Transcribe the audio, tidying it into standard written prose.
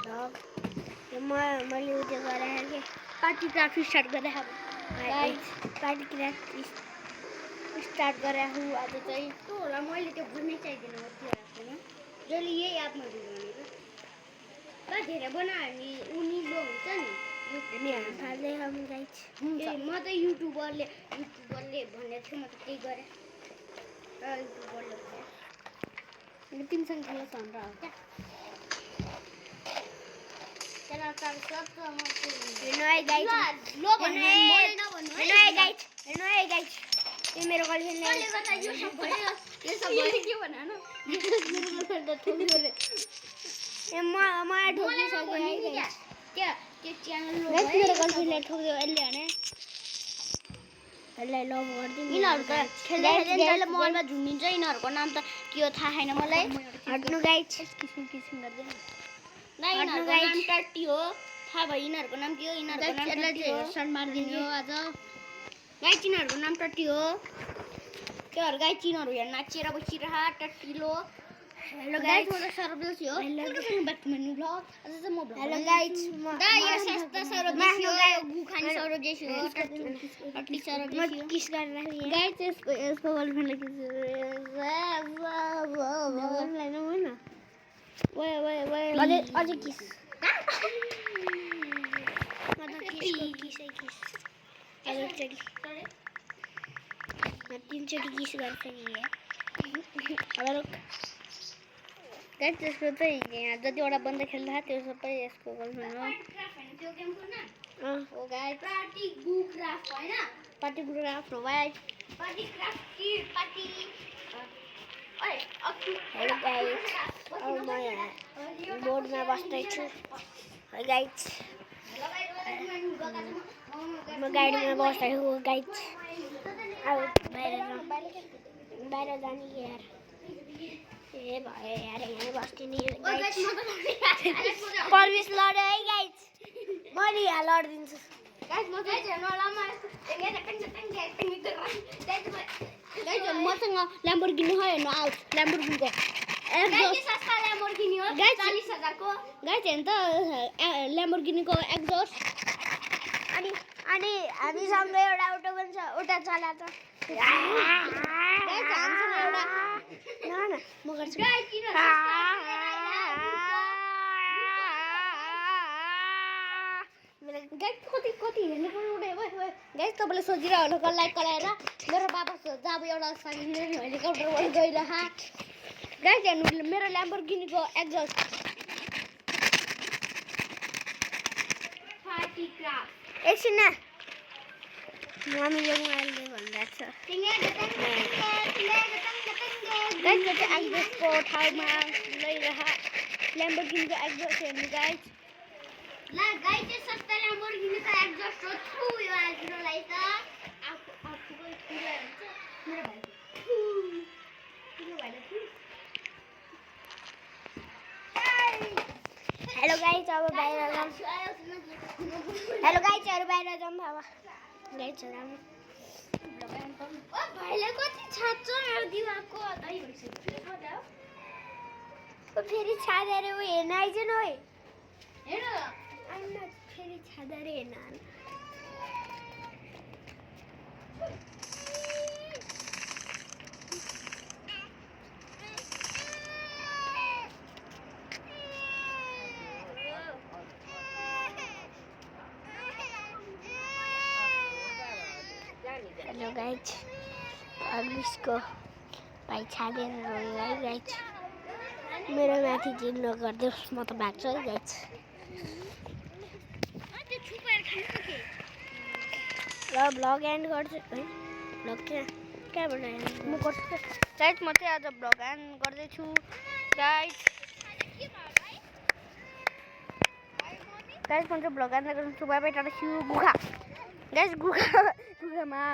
vlog मैले उयो गरेँ कि पार्टी क्राफ्ट स्टार्ट गरेँ गाइस पार्टी क्राफ्ट स्टार्ट गरेँ आज चाहिँ के होला मैले त्यो भन्नै चाहिदिनँ हो त्यो आफ्नो जहिले यही एपमा भिडियो बा धेरै बनायो भने उनीलो हुन्छ नि हामी फाल्दै हम गाइस म त युट्युबरले भनेको थियो म त त्यही गरेँ र युट्युबरले भने तिमीसँग खेल्छ भनेर हो क्या मेरो गर्लफ्रेन्डले ठोक्यो यसले भने यसलाई लभ गर्दिनु यिनीहरुको खेल्दै मोबाइलमा झुन्डिन्छ यिनीहरुको नाम त के हो थाहा छैन मलाई हट्नु गाइस किसिम गर्दै नाम टट्टी हो थाहा भयो यिनीहरुको नाम के हो यिनीहरुको नाम टट्टी हो हेडसट मार्दिनु हो आज गाइस यिनीहरुको नाम टट्टी हो के हरु गाइस यिनीहरु यहाँ नाचेर बसिरह टट्टीलो हेलो गाइस म त सरब जोशी हो back to my new vlog आज चाहिँ म भ्लग हेलो गाइस म सस्ता सरब जोशी हो गुखानी सरब जोशी हो टट्टी सरब जोशी हो किस गरेर गाइस यसको गर्लफ्रेन्डले किस गर्लफ्रेन्ड होइन अझै किस तीनचोटि किस गर्छ नि गाइस त्यसको चाहिँ यहाँ जतिवटा बन्द खेल्दा त्यो सबै यसको गर्लफ्रेन्ड हो हो गाइस पार्टी गुक्राफ्ट हैन पार्टी गुक्राफ्ट हो गाइस पार्टी क्राफ्ट की पार्टी हेलो गाइस अब म बोर्डमा बस्दैछु गाइस म गाडीमा बस्दैछु गाइस अब बाहिर जाने यार ए भयो यार यहाँ बस्दिने पर्विस लड्यो है गाइस मैले यहाँ लडिदिन्छु गाइस म चाहिँ मसँग ल्याम्बोर्गिनी है हेर्नु आउट ल्याम्बोर्गिनीको गाइस हेर्नु त ल्याम्बोर्गिनीको एक्जस्ट अनि हामीसँग एउटा अटो पनि छ उता चला त हामीसँग एउटा न म गर्छु कति हेर्नु पर्ने गाइस तपाईँले सोचिरह होला लाइक गराएर मेरो बाबा जब एउटा हेलिकप्टरबाट गइरह गाइस हेर्नु मेरो ल्याम्बोर्गिनीको एक्जस्ट एकछिन मम्मीले मोबाइलले भनिरहेको छ एक्जस्टको ठाउँमा लैरह ल्याम्बोर्गिनीको एक्जस्ट हेर्नु गाइस ला गाइस चाहिँ सस्ता ल्याम्बोर्गिनीको एक्जस्ट हो छु यो आजलाई त आफूको कुरा हुन्छ मेरो भाइको हेलो गाइस अब बाहिर जाऊँ हेलो गाइस अरु बाहिर जाऊँ अब गाइस जाऊँ ओ भाइले कति छाड्छ मेरो दिमागको अदै भइसक्यो ओ फेरि छाडेर उ हेर्न आइज न ओइ हेर आइन फेरि छाडेर हेर्न हेलो गाइस पर्विसको भाइ छाडेर रोयो है गाइस मेरो माथि जिन नगर्दियोस् म त भाग्छु है गाइस र भ्लग एन्ड गर्छु है भ्लग कहाँबाट म गर्छु गाइस म चाहिँ आज भ्लग एन्ड गर्दैछु गाइस म चाहिँ भ्लग एन्ड गर्छु bye bye tata see you गुखा गाइस गुखामा